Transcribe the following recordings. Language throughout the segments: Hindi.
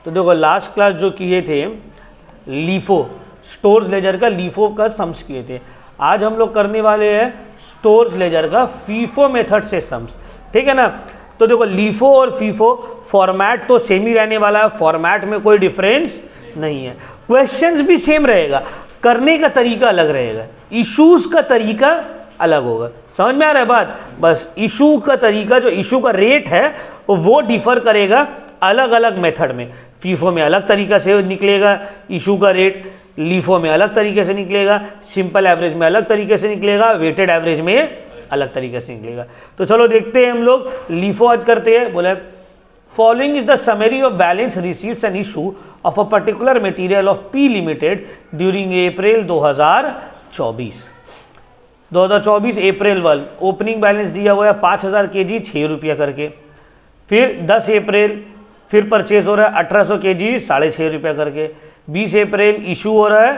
तो देखो लास्ट क्लास जो किए थे लीफो, स्टोर्स लेजर का लीफो का सम्स किए थे। आज हम लोग करने वाले हैं स्टोर्स लेजर का फीफो मेथड से सम्स, ठीक है ना। तो देखो लीफो और फीफो फॉर्मेट तो सेम ही रहने वाला है, फॉर्मेट में कोई डिफरेंस नहीं है, क्वेश्चंस भी सेम रहेगा, करने का तरीका अलग रहेगा, इश्यूज का तरीका अलग होगा। समझ में आ रहा है बात? बस इशू का तरीका, जो इशू का रेट है वो डिफर करेगा अलग अलग मेथड में। फीफो में अलग तरीका से निकलेगा इशू का रेट, लीफो में अलग तरीके से निकलेगा, सिंपल एवरेज में अलग तरीके से निकलेगा, वेटेड एवरेज में अलग तरीके से निकलेगा। तो चलो देखते हैं हम लोग लीफो आज करते हैं। बोले following is the summary of balance receipts and issue of a particular material of P limited during April 2024। 2024 April 1 opening balance दिया हुआ है 5000 kg 6 रुपया करके। फिर 10 अप्रैल फिर परचेज हो रहा है 1800 kg 6.5 रुपया करके। 20 अप्रैल इशू हो रहा है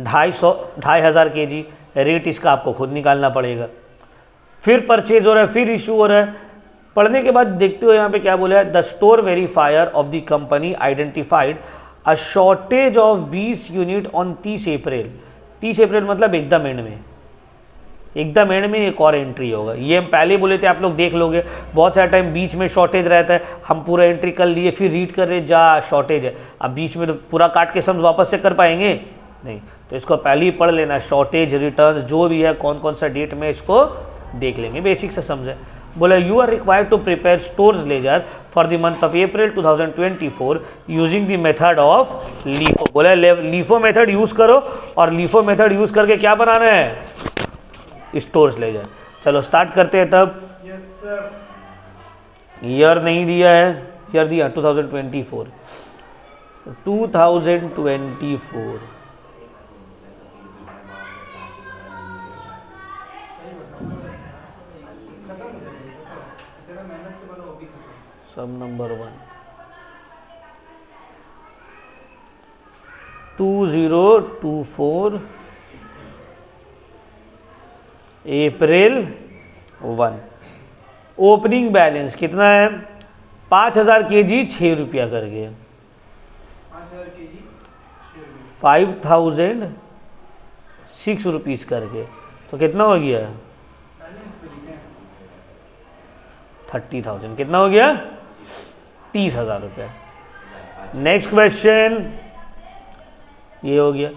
2500 kg, रेट इसका आपको खुद निकालना पड़ेगा। फिर परचेज हो रहा है, फिर इशू हो रहा है। पढ़ने के बाद देखते हो यहाँ पे क्या बोला है, the store verifier of the company identified a shortage of 20 unit on 30 अप्रैल। 30 अप्रैल मतलब एकदम एंड में, एकदम एंड में एक और एंट्री होगा। ये हम पहले बोले थे, आप लोग देख लोगे, बहुत सारा टाइम बीच में शॉर्टेज रहता है, हम पूरा एंट्री कर लिए फिर रीड कर रहे जा शॉर्टेज है। अब बीच में तो पूरा काट के सम वापस से कर पाएंगे नहीं, तो इसको पहले ही पढ़ लेना, शॉर्टेज रिटर्न जो भी है कौन कौन सा डेट में, इसको देख लेंगे, बेसिक से समझे। बोला you are required to prepare stores ledger for the month of April 2024 using the method of LIFO. बोला लीफो मेथड यूज करो, और लीफो मेथड यूज करके क्या बनाना है, स्टोर्स लेजर। चलो स्टार्ट करते हैं तब। ईयर नहीं दिया है, ईयर दिया 2024। 2024 सब नंबर 1 2024 अप्रैल 1 ओपनिंग बैलेंस कितना है, 5000 kg 6 रुपया करके, 5006 रुपीज़ करके, तो कितना हो गया 30,000, कितना हो गया 30,000 रुपया। नेक्स्ट क्वेश्चन ये हो गया,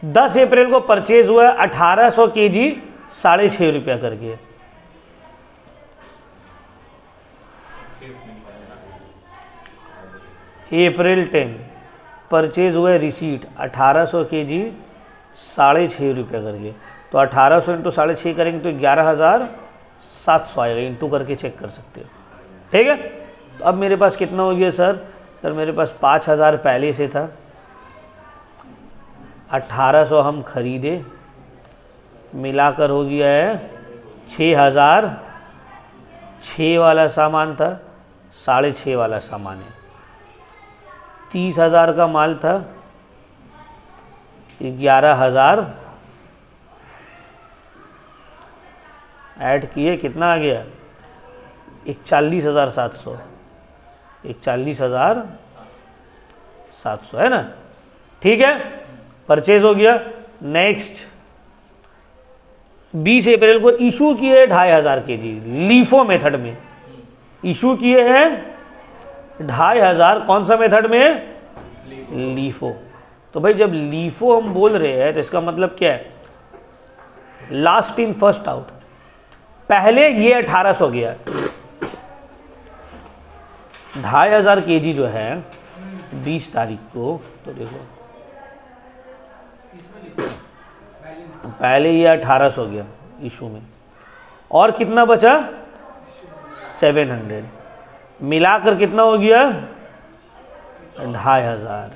10 अप्रैल को परचेज हुआ 1800 kg 6.5 रुपया करके। अप्रैल 10 परचेज हुआ रिसीट 1800 kg 6.5 रुपया करके, तो 1800 इंटू 6.5 करेंगे तो 11,700 आएगा, इंटू करके चेक कर सकते हो, ठीक है। तो अब मेरे पास कितना हो गया सर मेरे पास 5000 पहले से था, 1800 हम खरीदे, मिलाकर हो गया है 6000, 6 वाला सामान था, 6.5 वाला सामान है, 30,000 का माल था, 11,000 ऐड किए, कितना आ गया 41,700, 41,700 है ना, ठीक है, परचेज हो गया। नेक्स्ट 20 अप्रैल को इशू किए 2,500 kg लीफो मेथड में, इशू किए हैं 2,500, कौन सा मेथड में, लीफो। तो भाई जब लीफो हम बोल रहे हैं तो इसका मतलब क्या है, लास्ट इन फर्स्ट आउट। पहले ये 1800 गया, 2,500 kg जो है 20 तारीख को, तो देखो पहले ये 1800 गया इशू में, और कितना बचा 700, मिलाकर कितना हो गया 2,500।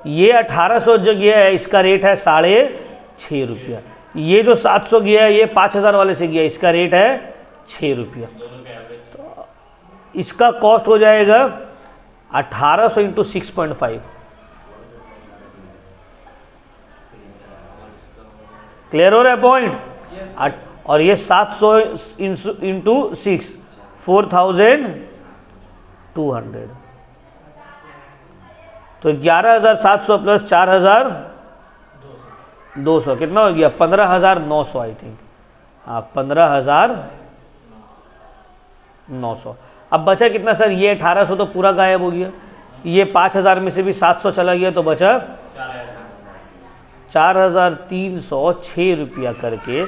ये 1800 जो गया है इसका रेट है 6.5 रुपया, ये जो 700 गया है ये 5000 वाले से गया, इसका रेट है 6 रुपया। तो इसका कॉस्ट हो जाएगा 1800 इंटू 6.5, क्लियर हो रहा है पॉइंट। और ये 700 इंटू 6 4,200, तो 11,700 प्लस 4,200 कितना हो गया? 15,900 आई थिंक। हाँ 15,900। अब बचा कितना सर? ये 1800 तो पूरा गायब हो गया। ये 5,000 में से भी 700 चला गया तो बचा 4,306 रुपया करके,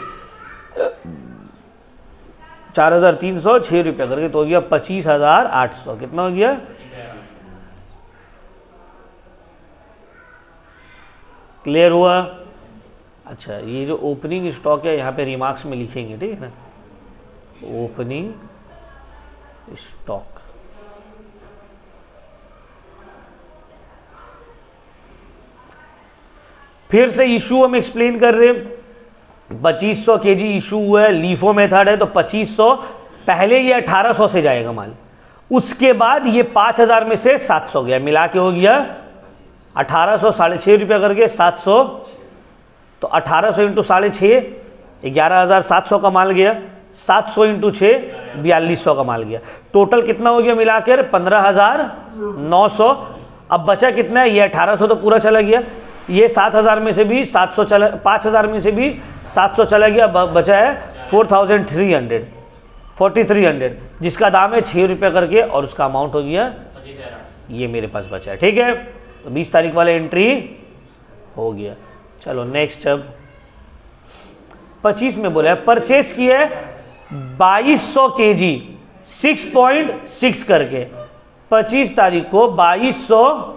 4,306 रुपया करके तो हो गया 25,800। कितना हो गया? क्लियर हुआ? अच्छा, ये जो ओपनिंग स्टॉक है यहाँ पे रिमार्क्स में लिखेंगे, ठीक है ना? Opening stock. फिर से इशू हम एक्सप्लेन कर रहे हैं। 2500 केजी इशू हुआ है, लीफो मेथड है, तो 2500 पहले ये 1800 से जाएगा माल, उसके बाद ये 5000 में से 700 गया, मिला के हो गया 1800, 6.5 रुपया करके 700, तो 1800 इंटू 6.5 11,700 का माल गया, 700 इंटू 6 4200 का माल गया। टोटल कितना हो गया मिलाकर? 15,900। अब बचा कितना है? ये 1800 तो पूरा चला गया, ये 7,000 में से भी 700 चला, 5,000 में से भी 700 चला गया, बचा है 4,300, जिसका दाम है 6 रुपये करके, और उसका अमाउंट हो गया ये मेरे पास बचा है। ठीक है, तो 20 तारीख वाला एंट्री हो गया। चलो नेक्स्ट, अब 25 में बोला है परचेज किया है 2200 केजी 6.6 करके, 25 तारीख को 2200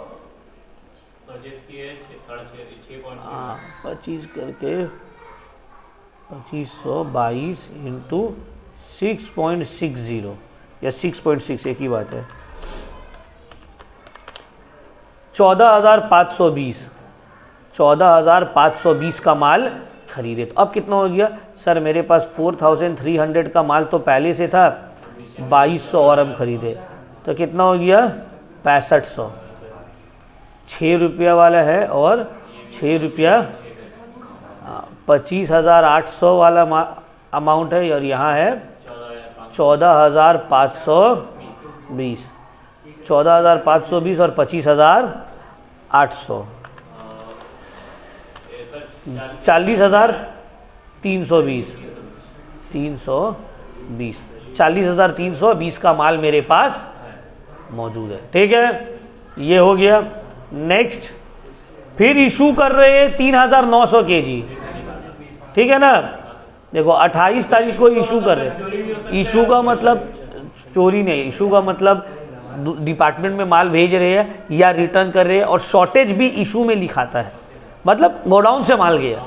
25 करके 2522 इंटू 6.60 या 6.6 एक ही बात है, 14,520 का माल खरीदे। तो अब कितना हो गया सर? मेरे पास 4,300 का माल तो पहले से था, 2200 और हम खरीदे, तो कितना हो गया? 6500। 6 रुपया वाला है और 6 रुपया, 25,800 वाला अमाउंट है, और यहाँ है 14,520, 14,520 और 25,800, 40,320, 40,320 का माल मेरे पास मौजूद है। ठीक है, ये हो गया। नेक्स्ट, फिर इशू कर रहे हैं 3,900 केजी, ठीक है ना? देखो 28 तारीख को इशू कर रहे हैं। इशू का मतलब चोरी नहीं, इशू का मतलब डिपार्टमेंट में माल भेज रहे हैं या रिटर्न कर रहे हैं, और शॉर्टेज भी इशू में लिखाता है, मतलब गोडाउन से माल गया,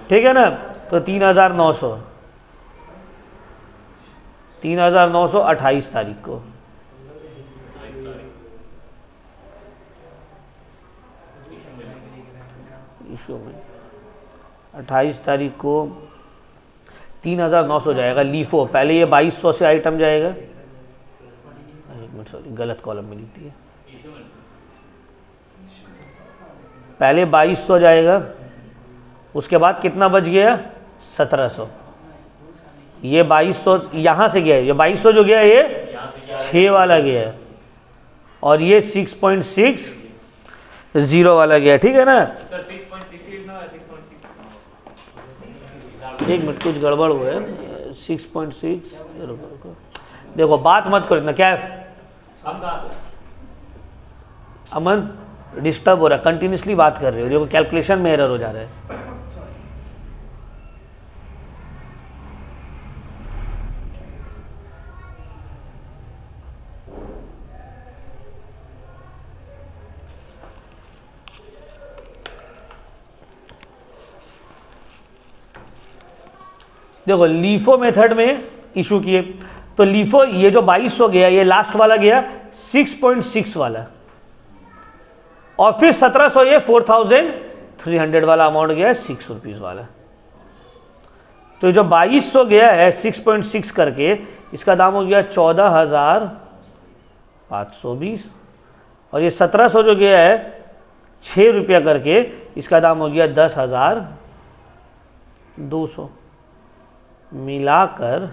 ठीक है ना? तो 3,900 28 तारीख को, इशू में 28 तारीख को 3,900 जाएगा लीफो। पहले ये 2200 से आइटम जाएगा, एक मिनट सॉरी गलत कॉलम में लिख दिया, पहले 2200 जाएगा, उसके बाद कितना बच गया? 1700। ये 2200 यहाँ से गया है, ये 2200 जो गया ये 6 वाला गया है, और ये 6.60 वाला गया, ठीक है ना? एक मिनट कुछ गड़बड़ हुआ है, 6.6। देखो बात मत करो इतना, क्या है अमन? डिस्टर्ब हो रहा है, कंटिन्यूसली बात कर रहे हो, देखो कैलकुलेशन में एरर हो जा रहा है। देखो लीफो मेथड में इशू किए, तो लीफो ये जो 2200 गया, ये लास्ट वाला गया 6.6 वाला, और फिर 1700 ये 4,300 वाला अमाउंट गया 6 रुपीज़ वाला। तो जो 2200 गया है 6.6 करके, इसका दाम हो गया 14,520, और ये 1700 जो गया है 6 रुपया करके, इसका दाम हो गया 10,200, मिलाकर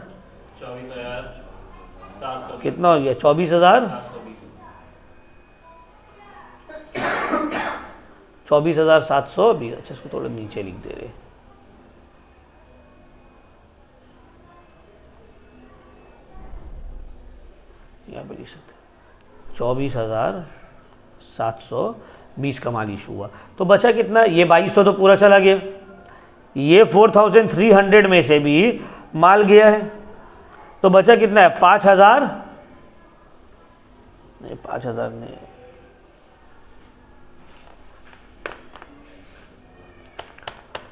24,700 कितना हो गया? 24,000। 24,720। अच्छा, इसको थोड़ा नीचे लिख दे रहे, यहाँ पे लिख सकते 24,720 का माल इशू हुआ। तो बचा कितना, ये 2200 तो पूरा चला गया। ये 4,300 में से भी माल गया है, तो बचा कितना है 5,000 नहीं, 5,000 नहीं,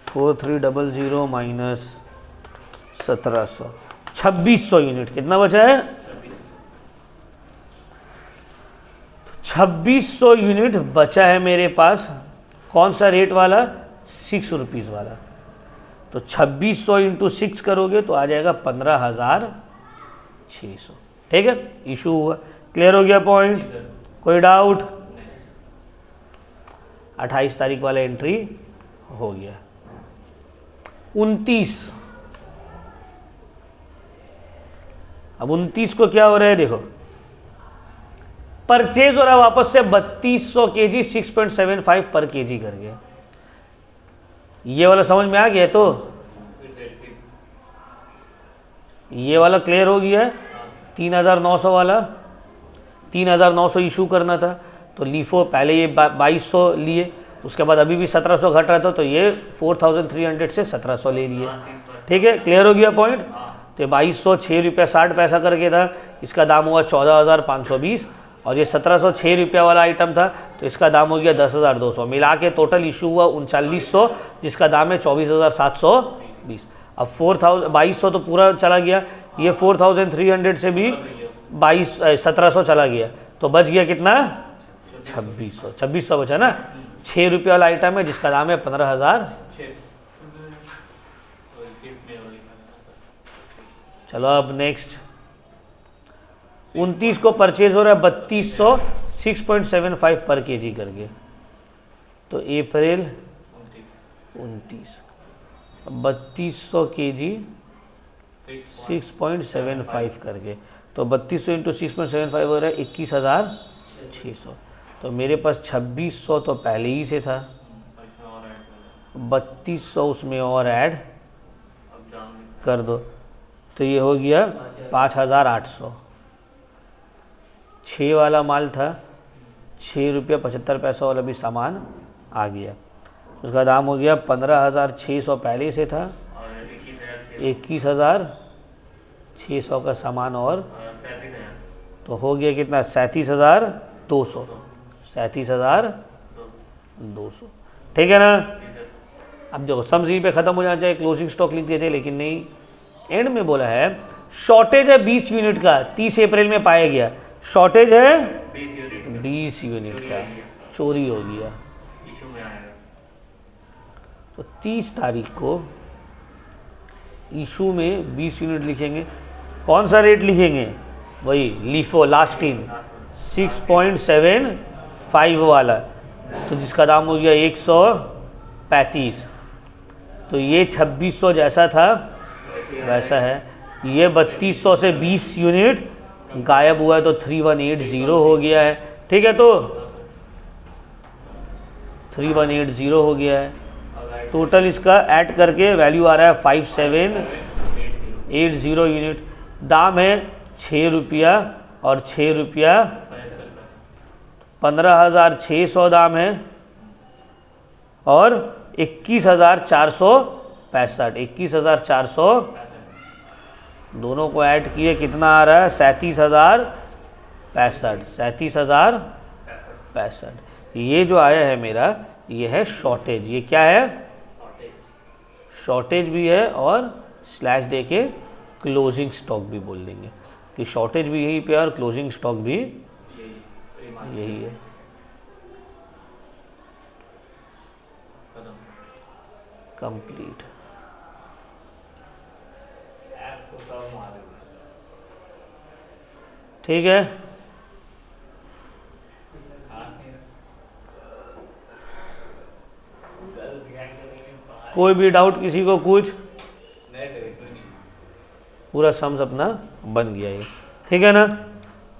4,300 माइनस 1,700, 2,600 यूनिट। कितना बचा है 2,600 यूनिट बचा है मेरे पास। कौन सा रेट वाला, 6 रुपीज़ वाला। तो 2,600 इंटू 6 करोगे तो आ जाएगा 15,600। ठीक है, इशू हुआ, क्लियर हो गया पॉइंट, कोई डाउट। 28 तारीख वाला एंट्री हो गया। 29, अब 29 को क्या हो रहा है देखो, परचेज हो रहा है वापस से 3200 केजी 6.75 पर केजी करके। ये वाला समझ में आ गया, तो ये वाला क्लियर हो गया। 3,900 वाला, 3,900 इशू करना था, तो लीफो पहले ये 2200 लिए, उसके बाद अभी भी 1700 घट रहा था, तो ये 4,300 से 1700 ले लिए। ठीक है, क्लियर हो गया पॉइंट। तो 2200 6 रुपया 60 पैसा करके था, इसका दाम हुआ 14,520, और ये 1700 6 रुपया वाला आइटम था, तो इसका दाम हो गया 10,200। मिला के टोटल इशू हुआ 3900, जिसका दाम है 24,720। अब 2200 तो पूरा चला गया, ये 4,300 से भी 1700 चला गया, तो बच गया कितना 2600। 2600 बचा ना, 6 रुपये वाला आइटम है जिसका दाम है 15,000। चलो अब नेक्स्ट, 29 को परचेज हो रहा है 3200 6.75 पर केजी करके, तो अप्रैल 29 3200 केजी 6.75 करके, तो 3200 इंटू 6.75 हो रहा है 21,600। तो मेरे पास 2600 तो पहले ही से था, 3200 उसमें और ऐड कर दो, तो ये हो गया 5,800। 6 वाला माल था, 6 रुपया 75 पैसा वाला भी सामान आ गया, उसका दाम हो गया 15,600 पहले से था, 21,600 का सामान और, तो हो गया कितना 37,200। 37,200, ठीक है ना। अब देखो सम यहीं पे खत्म हो जाना चाहिए, क्लोजिंग स्टॉक लिख देते लेकिन नहीं, एंड में बोला है शॉर्टेज है 20 यूनिट का, 30 अप्रैल में पाया गया, शॉर्टेज है 20 यूनिट का, चोरी हो गया। तो 30 तारीख को इशू में 20 यूनिट लिखेंगे। कौन सा रेट लिखेंगे, वही लीफो लास्ट इन 6.75 वाला, तो जिसका दाम हो गया 135। तो ये 2600 जैसा था वैसा है, ये 3200 से 20 यूनिट गायब हुआ है, तो 3180 हो गया है। ठीक है, तो 3180 हो गया है। टोटल इसका ऐड करके वैल्यू आ रहा है 5780 यूनिट। दाम है 6 रुपया और 6 रुपया 15,600 दाम है, और 21,465, 21,400 दोनों को ऐड किए कितना आ रहा है 37,065, 37,065। ये जो आया है मेरा, ये है शॉर्टेज। ये क्या है, शॉर्टेज भी है और स्लैश दे के क्लोजिंग स्टॉक भी बोल देंगे कि शॉर्टेज भी यहीं पे और क्लोजिंग स्टॉक भी यही है। कंप्लीट। ठीक है, कोई भी डाउट किसी को कुछ, पूरा सम्स अपना बन गया ये, ठीक है ना।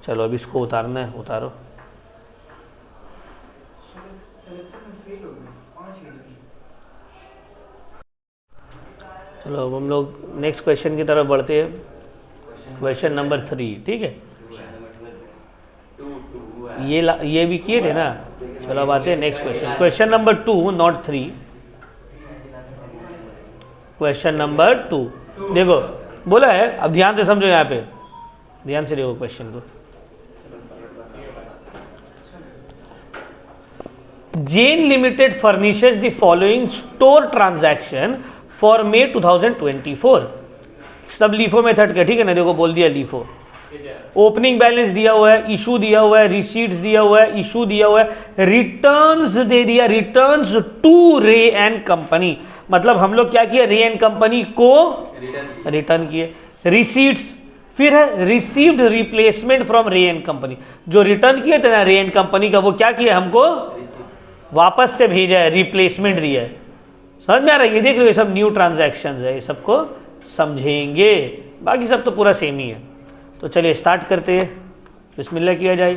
चलो अब इसको उतारना है, उतारो। चलो अब हम लोग नेक्स्ट क्वेश्चन की तरफ बढ़ते हैं। क्वेश्चन नंबर 3, ठीक है, ये भी किए थे ना। चलो अब आते हैं next question, question number 2 not 3, question number 2। देखो बोला है, अब ध्यान से समझो, यहाँ पे ध्यान से देखो क्वेश्चन को। Zen limited furnishes the following store transaction for May 2024। सब लीफो मेथड के, ठीक है ना। देखो बोल दिया लीफो, ओपनिंग बैलेंस दिया हुआ है, इशू दिया हुआ है, रिसीट्स दिया हुआ है, इशू दिया हुआ है, रिटर्न्स दे दिया, रिटर्न्स टू रे एंड कंपनी। मतलब हम लोग क्या किया, रे एंड कंपनी को रिटर्न किए। रिसीट्स, फिर है रिसीव्ड रिप्लेसमेंट फ्रॉम रे एंड कंपनी। जो रिटर्न किए थे ना रे एंड कंपनी का, वो क्या किया, हमको वापस से भेजा है, रिप्लेसमेंट दिया है। समझ में आ रहा है? ये देख लो, ये सब न्यू ट्रांजैक्शन है, ये सबको समझेंगे, बाकी सब तो पूरा सेम ही है। तो चलिए स्टार्ट करते हैं, बिस्मिल्लाह किया जाए।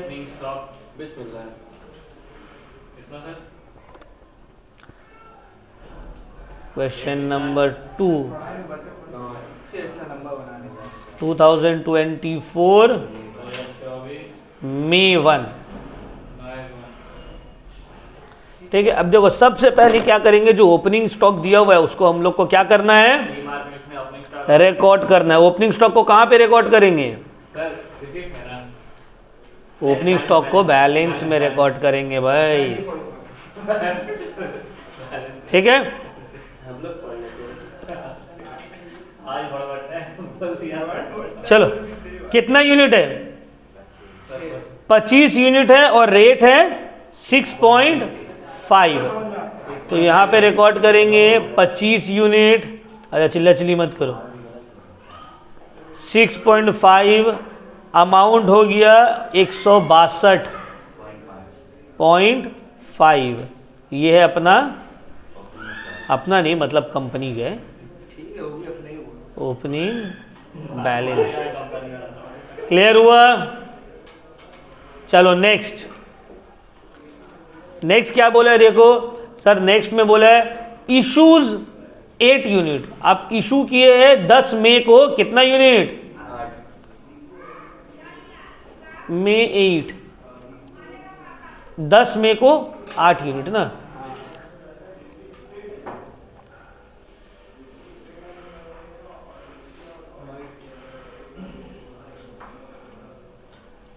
क्वेश्चन नंबर 2, 2024 May 1, ठीक है। अब देखो सबसे पहले क्या करेंगे, जो ओपनिंग स्टॉक दिया हुआ है उसको हम लोग को क्या करना है, रिकॉर्ड करना है। ओपनिंग स्टॉक को कहां पे रिकॉर्ड करेंगे, ओपनिंग स्टॉक को बैलेंस में रिकॉर्ड करेंगे भाई, ठीक है। चलो कितना यूनिट है, 25 यूनिट है और रेट है 6.5। तो यहां पे रिकॉर्ड करेंगे 25 यूनिट। अच्छा चिल्ला चिल्ली मत करो। 6.5 अमाउंट हो गया 162.5। ये है अपना नहीं, मतलब कंपनी के ओपनिंग बैलेंस। क्लियर हुआ? चलो नेक्स्ट क्या बोला है, देखो सर नेक्स्ट में बोला है इशूज 8 यूनिट। आप इशू किए हैं 10 मई को, कितना यूनिट, May 8, 10 मई को 8 यूनिट ना।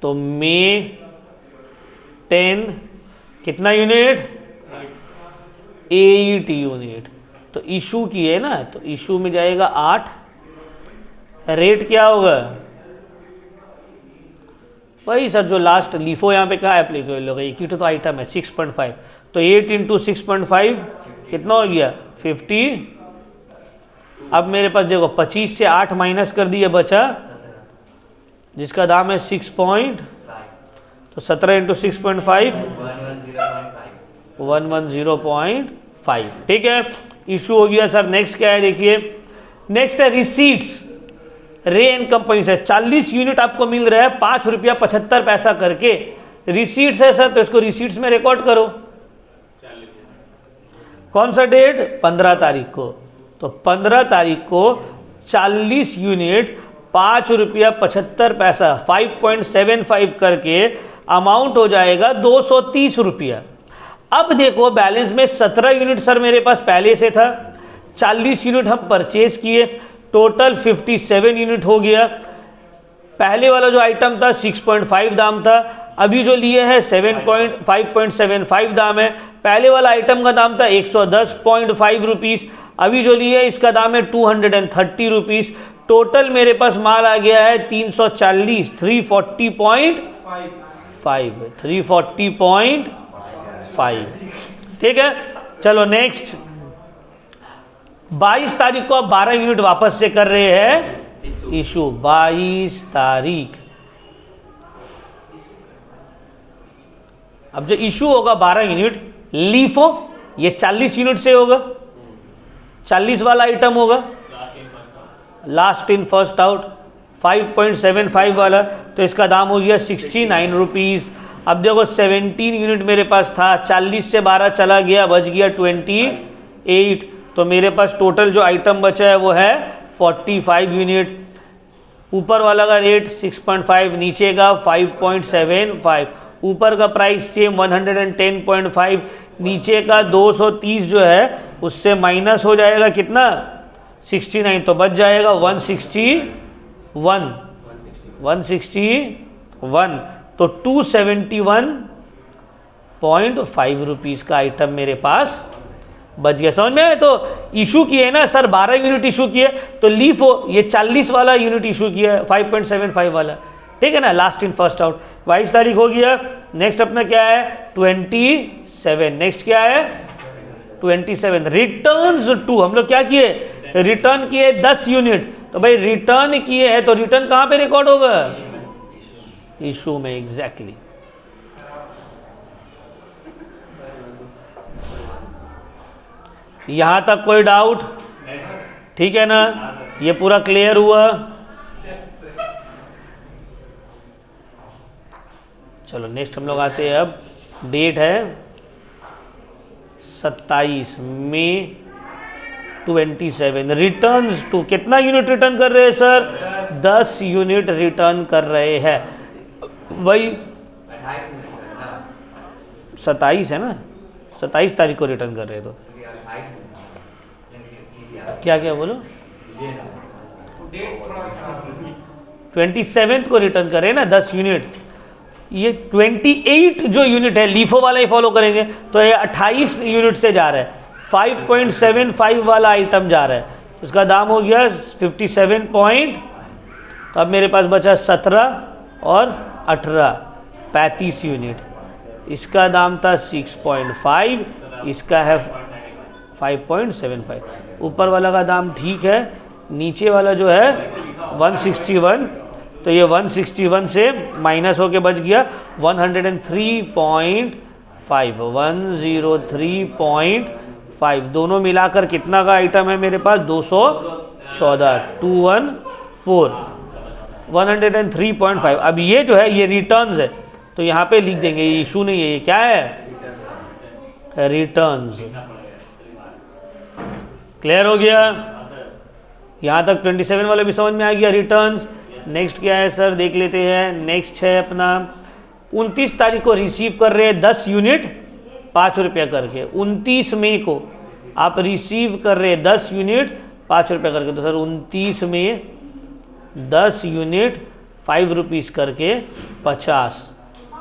तो May 10 कितना यूनिट, 8 यूनिट। तो इशू किए ना, तो इशू में जाएगा 8। रेट क्या होगा भाई सर, जो लास्ट लीफो यहाँ पे कहा एप्लीकेबल होगा, एक ही तो आइटम है 6.5। तो 8 इंटू 6.5 कितना हो गया, 50। अब मेरे पास देखो 25 से 8 माइनस कर दिया, बचा जिसका दाम है 6. तो 17 इंटू 6.5 110.5, ठीक है। इशू हो गया सर। नेक्स्ट क्या है देखिए, नेक्स्ट है रिसीट्स रे एंड कंपनी से। 40 यूनिट आपको मिल रहा है 5 रुपया 75 पैसा करके, रिसीट्स है सर, तो इसको रिसीट्स में रिकॉर्ड करो। कौन सा डेट, 15 तारीख को। तो 15 तारीख को 40 यूनिट 5 रुपया 75 पैसा 5.75 करके अमाउंट हो जाएगा 230 रुपया। अब देखो बैलेंस में 17 यूनिट सर मेरे पास पहले से था, 40 यूनिट हम परचेज किए, टोटल 57 यूनिट हो गया। पहले वाला जो आइटम था 6.5 दाम था, अभी जो लिए है 5.75 दाम है। पहले वाला आइटम का दाम था 110.5 रुपीज़, अभी जो लिए इसका दाम है 230 रुपीज़। टोटल मेरे पास माल आ गया है 340, 340.5, ठीक है। चलो नेक्स्ट, 22 तारीख को आप 12 यूनिट वापस से कर रहे हैं इशू, 22 तारीख। अब जो इशू होगा 12 यूनिट लीफो, ये 40 यूनिट से होगा, 40 वाला आइटम होगा, लास्ट इन फर्स्ट आउट 5.75 वाला, तो इसका दाम हो गया 69 रुपीज़। अब देखो 17 यूनिट मेरे पास था, 40 से 12 चला गया, बच गया 28, तो मेरे पास टोटल जो आइटम बचा है वो है 45 यूनिट। ऊपर वाला का रेट 6.5, नीचे का 5.75, ऊपर का प्राइस सेम 110.5, नीचे का 230 जो है उससे माइनस हो जाएगा कितना 69, तो बच जाएगा 161, तो 271.5 रुपीज़ का आइटम मेरे पास बच गया। समझ में आए? तो इशू किए ना सर 12 यूनिट इशू किए, तो लीफो ये 40 वाला यूनिट इशू किया है, 5.75 वाला, ठीक है ना, लास्ट इन फर्स्ट आउट। 22 तारीख हो गया। नेक्स्ट अपना क्या है 27, नेक्स्ट क्या है 27, रिटर्न्स टू, हम लोग क्या किए रिटर्न किए 10 यूनिट, तो भाई रिटर्न किए हैं तो रिटर्न कहां पे रिकॉर्ड होगा इशू में, एग्जैक्टली। यहां तक कोई डाउट? ठीक है ना, ये पूरा क्लियर हुआ? चलो नेक्स्ट हम लोग आते हैं, अब डेट है 27 मई 27, रिटर्न्स टू, कितना यूनिट रिटर्न कर रहे हैं सर 10 यूनिट रिटर्न कर रहे हैं। वही 27 है ना, 27 तारीख को रिटर्न कर रहे हैं, तो क्या क्या बोलो 27 को रिटर्न करें ना 10 यूनिट। ये 28 जो यूनिट है लीफो वाला ही फॉलो करेंगे, तो ये 28 यूनिट से जा रहा है, 5.75 वाला आइटम जा रहा है, उसका दाम हो गया 57 पॉइंट, तो अब मेरे पास बचा 17 और 18 35 यूनिट, इसका दाम था 6.5, इसका है 5.75। ऊपर वाला का दाम ठीक है, नीचे वाला जो है 161, तो ये 161 से माइनस होके बच गया 103.5, 103.5, दोनों मिलाकर कितना का आइटम है मेरे पास 214, 103.5। अब ये जो है ये रिटर्न्स है, तो यहाँ पे लिख देंगे, ये इशू नहीं है, ये क्या है रिटर्न्स। क्लियर हो गया? यहाँ तक 27 वाले भी समझ में आ गया रिटर्न्स। नेक्स्ट क्या है सर देख लेते हैं। नेक्स्ट है अपना 29 तारीख को रिसीव कर रहे हैं 10 यूनिट 5 रुपया करके, 29 मई को आप रिसीव कर रहे हैं 10 यूनिट 5 रुपया करके, तो सर 29 में 10 यूनिट 5 रुपीज़ करके 50।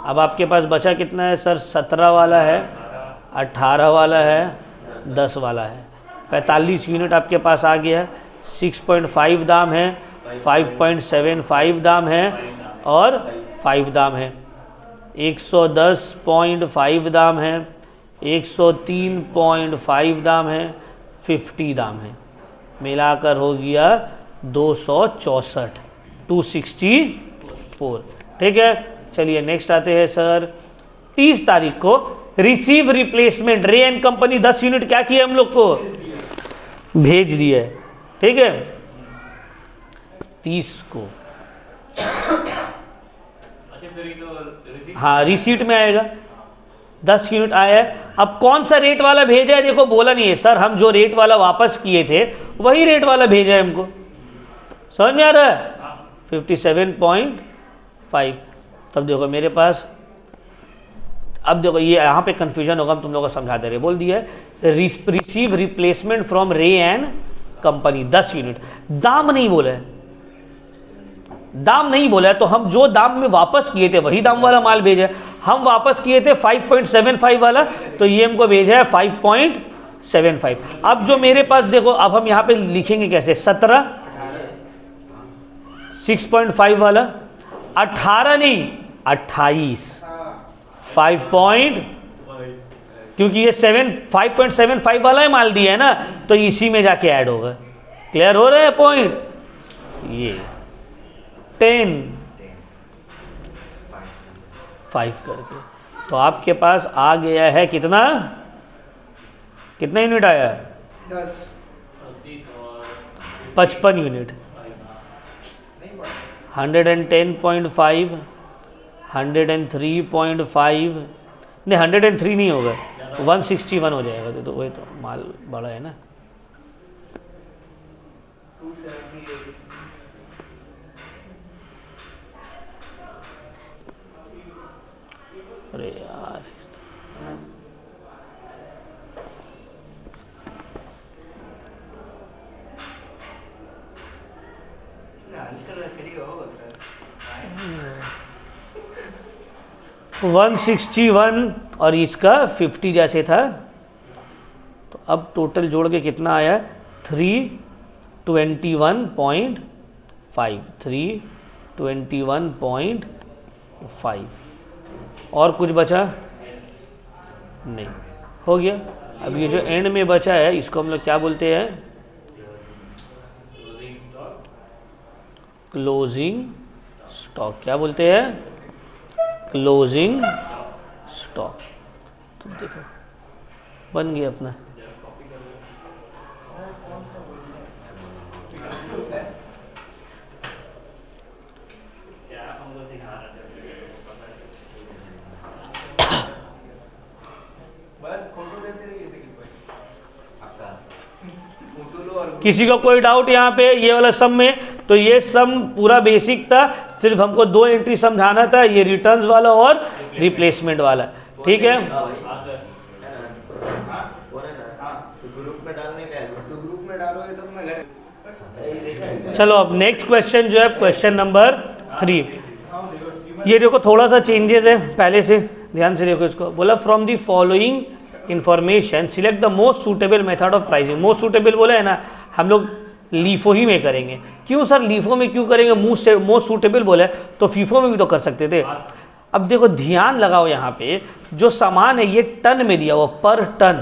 अब आपके पास बचा कितना है सर 17 वाला है, 18 वाला है, 10 वाला है, 45 यूनिट आपके पास आ गया है। 6.5 दाम है, 5.75 दाम है और 5 दाम है, 110.5 दाम है, 103.5 दाम है, 50 दाम है, मिलाकर हो गया 264, 264। ठीक है, चलिए नेक्स्ट आते हैं सर 30 तारीख को रिसीव रिप्लेसमेंट रे एंड कंपनी 10 यूनिट क्या किया हम लोग को भेज दिया है। ठीक है, 30 को हाँ रिसीट में आएगा, 10 यूनिट आया है। अब कौन सा रेट वाला भेजा है देखो, बोला नहीं है सर, हम जो रेट वाला वापस किए थे वही रेट वाला भेजा है हमको, समझ में आ रहा है 57.5। तब देखो मेरे पास, अब देखो ये यहाँ पे कंफ्यूजन होगा, हम तुम लोगों को समझा दे रहे, बोल दिया रिसीव रिप्लेसमेंट फ्रॉम रे एंड कंपनी 10 यूनिट, दाम नहीं बोला है, दाम नहीं बोला है, तो हम जो दाम में वापस किए थे वही दाम वाला माल भेजा है। हम वापस किए थे 5.75 वाला, तो ये हमको भेजा है 5.75। अब जो मेरे पास देखो, अब हम यहाँ पे लिखेंगे कैसे 17 6.5 वाला, 18 नहीं 28 5. क्योंकि ये 5.75 वाला ही माल दिया है ना, तो इसी में जाके ऐड होगा। क्लियर हो रहा है पॉइंट? ये 10.5 करके, तो आपके पास आ गया है कितना यूनिट आया 55 यूनिट, 110.5 103.5 नहीं, 103 नहीं होगा, 161 हो जाएगा। तो वही तो माल बड़ा है ना। अरे यार, तो 161 और इसका 50 जैसे था, तो अब टोटल जोड़ के कितना आया? 321.5, 321.5। और कुछ बचा नहीं, हो गया। अब ये जो एंड में बचा है इसको हम लोग क्या बोलते हैं? Closing stock. क्या बोलते हैं? Closing stock. तो देखो बन गया अपना। किसी को कोई डाउट यहाँ पे ये वाला सम में? तो ये सम पूरा बेसिक था, सिर्फ हमको दो एंट्री समझाना था, ये रिटर्न्स वाला और रिप्लेसमेंट वाला। ठीक है, चलो अब नेक्स्ट क्वेश्चन जो है क्वेश्चन नंबर 3। ये देखो थोड़ा सा चेंजेस है पहले से, ध्यान से देखो इसको। बोला from the following information select the most suitable method of pricing. Most suitable बोला है ना, हम लोग लीफो ही में करेंगे। क्यों सर लीफो में क्यों करेंगे? मोस्ट सूटेबल बोले तो फीफो में भी तो कर सकते थे। अब देखो ध्यान लगाओ, यहाँ पे जो सामान है ये टन में दिया हुआ, पर टन।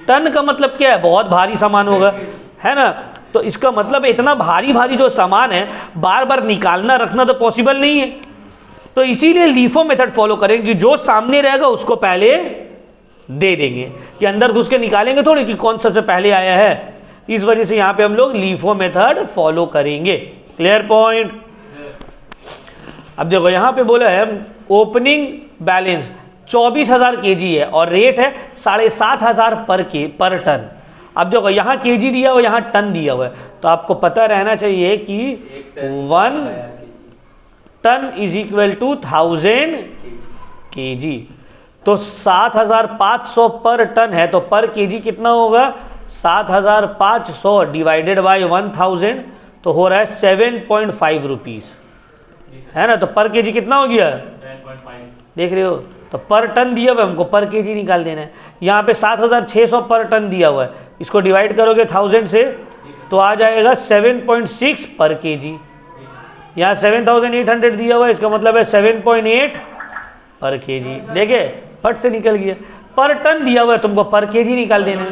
टन का मतलब क्या है? बहुत भारी सामान होगा, है ना। तो इसका मतलब इतना भारी भारी जो सामान है बार बार निकालना रखना तो पॉसिबल नहीं है। तो इसीलिए लीफो मेथड फॉलो करेंगे, जो सामने रहेगा उसको पहले दे देंगे, कि अंदर घुस के निकालेंगे थोड़ी कि कौन सबसे पहले आया है। इस वजह से यहां पे हम लोग लीफो मेथड फॉलो करेंगे। Clear point? अब देखो यहां पे बोला है ओपनिंग बैलेंस 24,000 केजी है और रेट है 7,500 पर टन। अब देखो यहाँ केजी दिया हुआ, यहाँ टन दिया हुआ है, तो आपको पता रहना चाहिए कि 1 ton is equal to 1000 KG. तो 7,500 पर टन है, तो पर केजी कितना होगा? 7,500 डिवाइडेड बाय 1000, तो हो रहा है 7.5 रुपीज, है ना। तो पर केजी कितना हो गया? 7.5। देख रहे हो? तो पर टन दिया हुआ है, हमको पर केजी निकाल देना है। यहाँ पे 7,600 पर टन दिया हुआ है, इसको डिवाइड करोगे 1000 से तो आ जाएगा 7.6 पर केजी। यहाँ 7,800 दिया हुआ है, इसका मतलब है 7.8 पर केजी। देखे फट से निकल गया। पर टन दिया हुआ है, तुमको पर केजी निकाल देना है,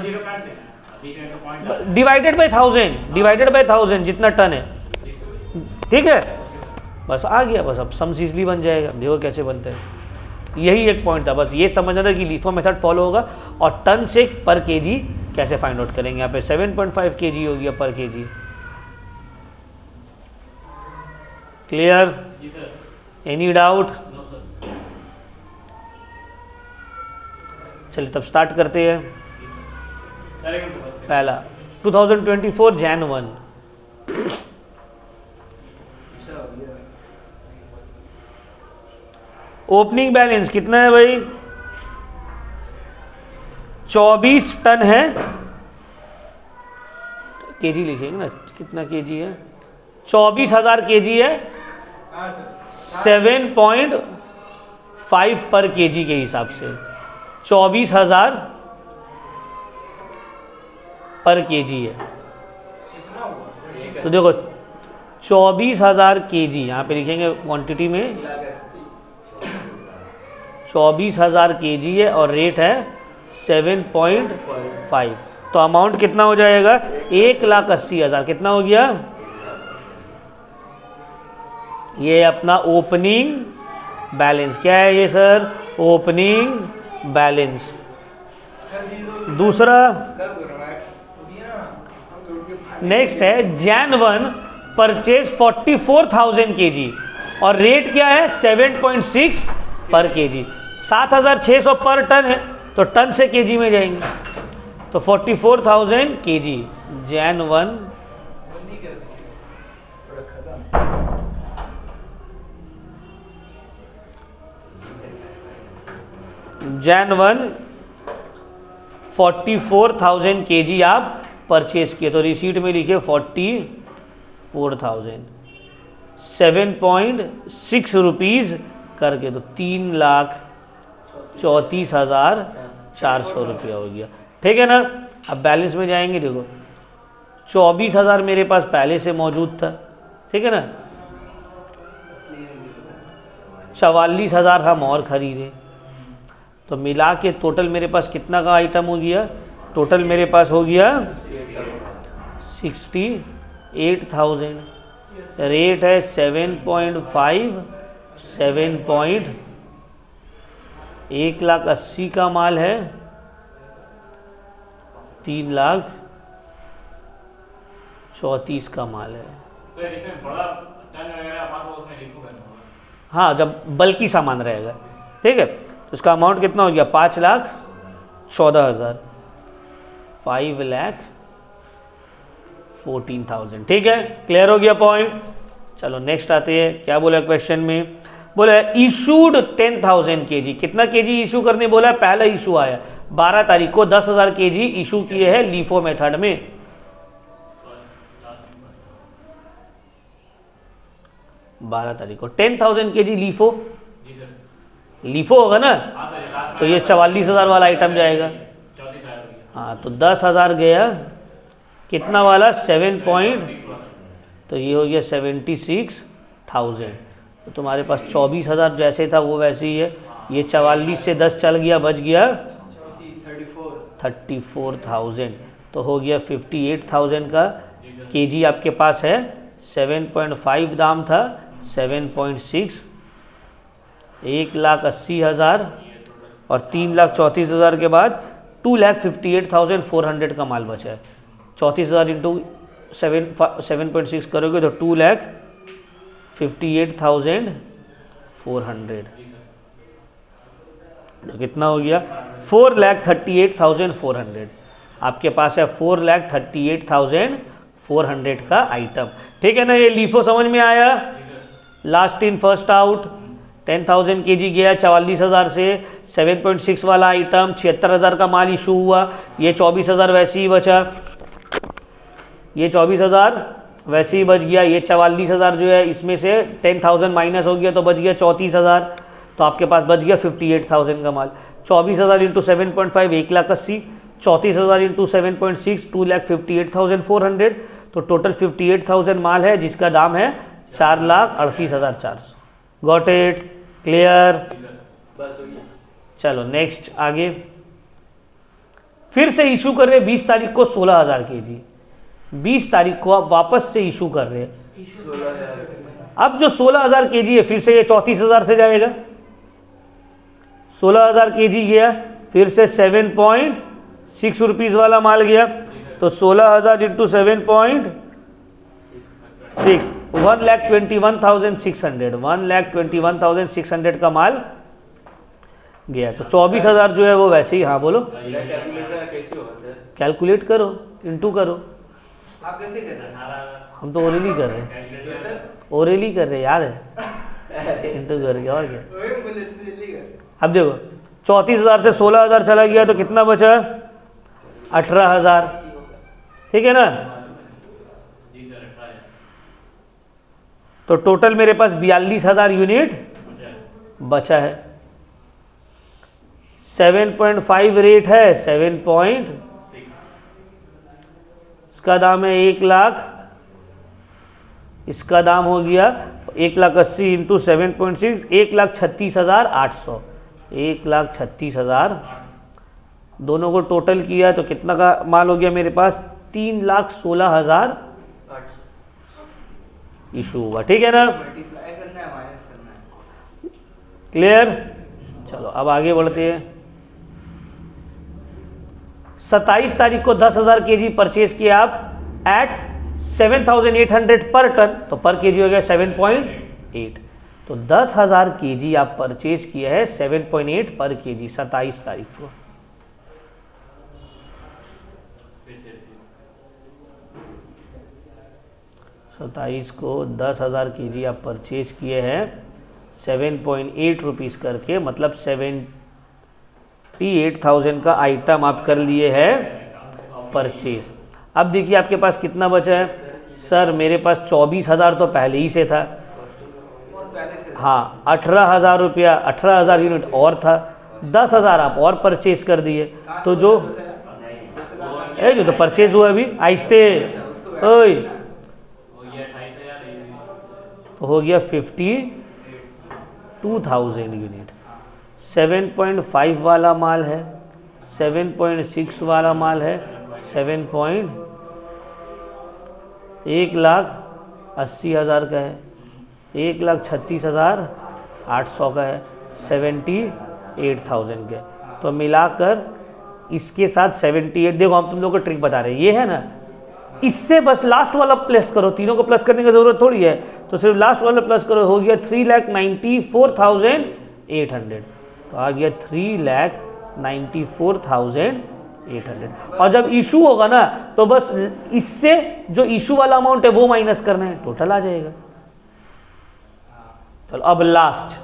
डिवाइडेड बाय 1000, डिवाइडेड बाय 1000 जितना टन है। ठीक है, बस आ गया। बस अब सम इजली बन जाएगा। देखो कैसे बनते हैं, यही एक पॉइंट था। बस ये समझना था कि लीफो मेथड फॉलो होगा और टन से पर केजी कैसे फाइंड आउट करेंगे। यहाँ पे 7.5 केजी हो गया पर केजी। क्लियर? Any doubt? चलिए तब स्टार्ट करते हैं। पहला 2024 Jan 1। ओपनिंग बैलेंस कितना है भाई? 24 टन है। केजी लिखेंगे ना, कितना केजी है? 24,000 केजी है। 7.5 पर केजी के हिसाब से 24,000 पर केजी है। तो देखो 24,000 केजी यहाँ पे लिखेंगे क्वांटिटी में, 24,000 केजी है और रेट है 7.5। तो अमाउंट कितना हो जाएगा? 1,80,000। कितना हो गया? ये अपना ओपनिंग बैलेंस। क्या है ये सर? Opening balance. दूसरा नेक्स्ट है Jan 1 परचेज 44,000 केजी। और रेट क्या है 7.6 पर केजी। 7,600 पर टन है तो टन से केजी में जाएंगे, तो 44,000 केजी जैन 1 44,000 केजी आप परचेज किए, तो रिसीट में लिखे 44,000 7.6 रुपीज़ करके, तो 3,34,400 रुपया हो गया। ठीक है ना। अब बैलेंस में जाएंगे, देखो 24,000 मेरे पास पहले से मौजूद था, ठीक है ना। 44,000 हम और खरीदे, तो मिला के टोटल मेरे पास कितना का आइटम हो गया, टोटल मेरे पास हो गया 68,000। रेट है 7.5, 1,80,000 का माल है, 3,34,000 का माल है। तो इसमें बड़ा टन वगैरह बात हो उसमें लिखो करना। हाँ, जब बल्कि सामान रहेगा, ठीक है। तो उसका अमाउंट कितना हो गया 5,14,000, 5,14,000। ठीक है, क्लियर हो गया पॉइंट। चलो नेक्स्ट आते हैं, क्या बोला क्वेश्चन में, बोला इशूड 10,000 केजी। कितना केजी इशू करने बोला है, पहला इशू आया 12 तारीख को 10,000 केजी इशू किए हैं लीफो मेथड में। 12 तारीख को 10,000 केजी लीफो, लीफो होगा ना, तो ये 44,000 वाला आइटम जाएगा। हाँ, तो 10,000 गया, कितना वाला 7 पॉइंट, तो ये हो गया 76,000। तो तुम्हारे पास 24,000 जैसे था वो वैसे ही है। ये 44 से 10 चल गया, बच गया 34,000, तो हो गया 58,000 का केजी आपके पास है। 7.5 दाम था, 7.6, 1,80,000 और 3,34,000 के बाद 2,58,400 का माल बचा है। 34,000 इंटू 7.6 करोगे तो 2,58,400, तो कितना हो गया 4,38,400। आपके पास है 4,38,400 का आइटम। ठीक है ना, ये लीफो समझ में आया। Last in first out, 10,000 KG गया 44,000 से, 7.6 वाला आइटम 76,000 का माल इशू हुआ, ये 24,000 वैसे ही बचा, ये 24,000 वैसे ही बच गया, ये 44,000 जो है इसमें से 10,000 माइनस हो गया तो बच गया 34,000, तो आपके पास बच गया 58,000 का माल। 24,000 इंटू 7.5 1,80,000, 34,000 इंटू 7.6 2,58,400, तो टोटल 58,000 माल है जिसका दाम है 4,38,400। Got it, clear. चलो नेक्स्ट आगे, फिर से इशू कर रहे 20 तारीख को 16,000 केजी। 20 तारीख को आप वापस से इशू कर रहे हैं। अब जो 16,000 केजी है फिर से ये 34,000 से जाएगा। 16,000 केजी गया, फिर से 7.6 रुपीज़ वाला माल गया, तो 16,000 इंटू 7.6 1,21,600, 1,21,600 का माल गया, तो 24,000 जो है वो वैसे ही। हाँ बोलो, कैलकुलेट करो, इंटू करो। आप कैसे कर रहे हैं? हम तो ओरली कर रहे हैं, ओरली कर रहे हैं, याद है, इंटू करके और क्या। अब देखो 34,000 से 16,000 चला गया तो कितना बचा 18,000, ठीक है ना। तो टोटल मेरे पास 42,000 यूनिट बचा है। 7.5 रेट है, 7 पॉइंट, इसका दाम है 1,00,000, इसका दाम हो गया 1,80,000 इंटू 7.6 1,36,800, 1,36,000। दोनों को टोटल किया तो कितना का माल हो गया मेरे पास 3,16,000 इशू हुआ। ठीक है ना, क्लियर। चलो अब आगे बढ़ते हैं। 27 तारीख को 10,000 केजी परचेज किया आप एट 7,800 पर टन, तो पर केजी हो गया 7.8। तो 10,000 केजी आप परचेज किए हैं 7.8 पर केजी 27 तारीख को। फिर से 27 को 10,000 केजी आप परचेज किए हैं 7.8 रुपीज़ करके, मतलब 78,000 का आइटम आप कर लिए हैं परचेज। अब देखिए आपके पास कितना बचा है। सर मेरे पास 24,000 तो पहले ही से था। हाँ, 18,000 रुपया, 18,000 यूनिट और था, 10,000 आप और परचेज कर दिए। तो जो तो परचेज हुआ अभी आहिस्ते ओए, हो गया 28,000 तो हो गया 52,000 यूनिट। 7.5 वाला माल है, 7.6 वाला माल है, 1,80,000 का है, 1,36,800 का है, 78,000 का। तो मिलाकर इसके साथ 78। देखो हम तुम लोग को ट्रिक बता रहे हैं, ये है ना, इससे बस लास्ट वाला प्लस करो, तीनों को प्लस करने की जरूरत थोड़ी है, तो सिर्फ लास्ट वाला प्लस करो, हो गया 3,94,800। तो आ गया 3,94,800। और जब इशू होगा ना तो बस इससे जो इशू वाला अमाउंट है वो माइनस करना है, टोटल आ जाएगा। चलो अब लास्ट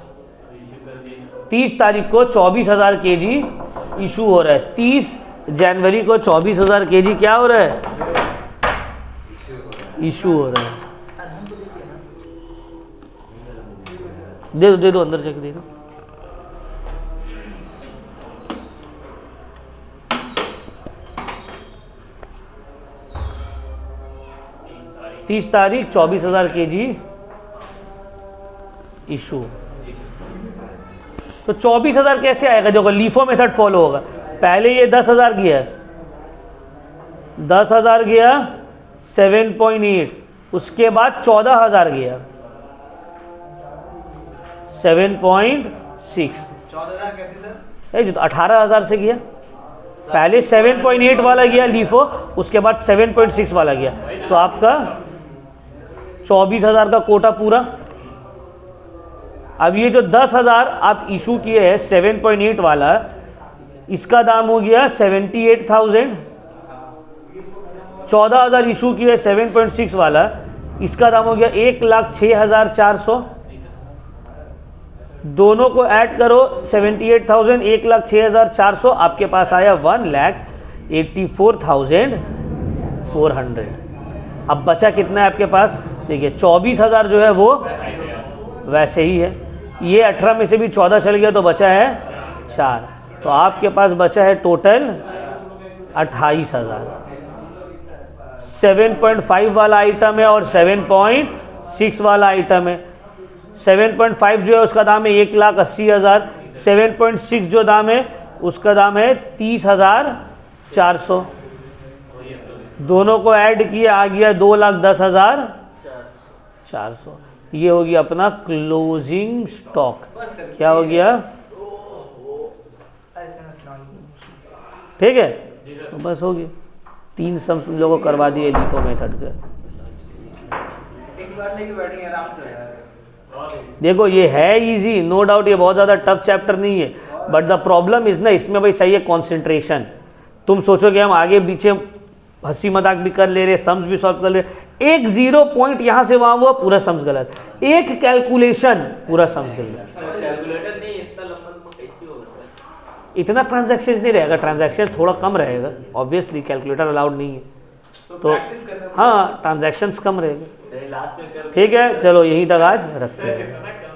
30 तारीख को 24,000 केजी इशू हो रहा है। 30 जनवरी को 24,000 केजी क्या हो रहा है, इशू हो रहा है। दे दो अंदर जाके दे दो। तीस तारीख 24,000 केजी इशू। तो 24,000 कैसे आएगा, जो लीफो मेथड फॉलो होगा। पहले ये 10,000 गया, 10,000 गया 7.8, उसके बाद 14,000 गया 7.6, 14,000 कैसे सर? जो तो 18,000 से गया। पहले 7.8 वाला गया लीफो, उसके बाद 7.6 वाला गया, तो आपका 24,000 का कोटा पूरा। अब ये जो 10,000 आप इशू किए हैं 7.8 वाला, इसका दाम हो गया 78,000। 14,000 इशू किए 7.6 वाला, इसका दाम हो गया 1,06,400। दोनों को ऐड करो 78,000 1,06,400, आपके पास आया 1,84,400। अब बचा कितना है आपके पास, देखिए 24,000 जो है वो वैसे ही है, ये 18 में से भी 14 चल गया तो बचा है 4, तो आपके पास बचा है टोटल 28,000। 7.5 वाला आइटम है और 7.6 वाला आइटम है। 7.5 जो है उसका दाम है 1,80,000, 7.6 जो दाम है उसका दाम है 30,400। दोनों को ऐड किया आ गया 2,10,400। ये हो गया अपना क्लोजिंग स्टॉक। क्या हो गया, ठीक है, तो बस हो गया। 3 सम लोगों को करवा दिए लिफो मेथड के। एक बार लेके बैठेंगे आराम से। देखो ये है इजी, नो डाउट, ये बहुत ज़्यादा टफ चैप्टर नहीं है, बट द प्रॉब्लम इज ना, इसमें भाई चाहिए कंसंट्रेशन। तुम सोचोगे हम आगे पीछे हंसी मजाक भी कर ले रहे, सम्स भी सॉल्व कर ले, एक 0 पॉइंट यहाँ से वहाँ हुआ पूरा सम्स गलत, एक कैलकुलेशन पूरा सम्स गलत। कैलकुलेटर नहीं इतना लंबा तो कैसे होगा? इतना ट्रांजैक्शन नहीं रहेगा, ट्रांजैक्शन थोड़ा कम रहेगा, ऑब्वियसली कैलकुलेटर अलाउड नहीं है, तो हाँ ट्रांजैक्शंस कम रहेगा। लास्ट में कर। ठीक है, चलो यहीं तक आज रखते हैं।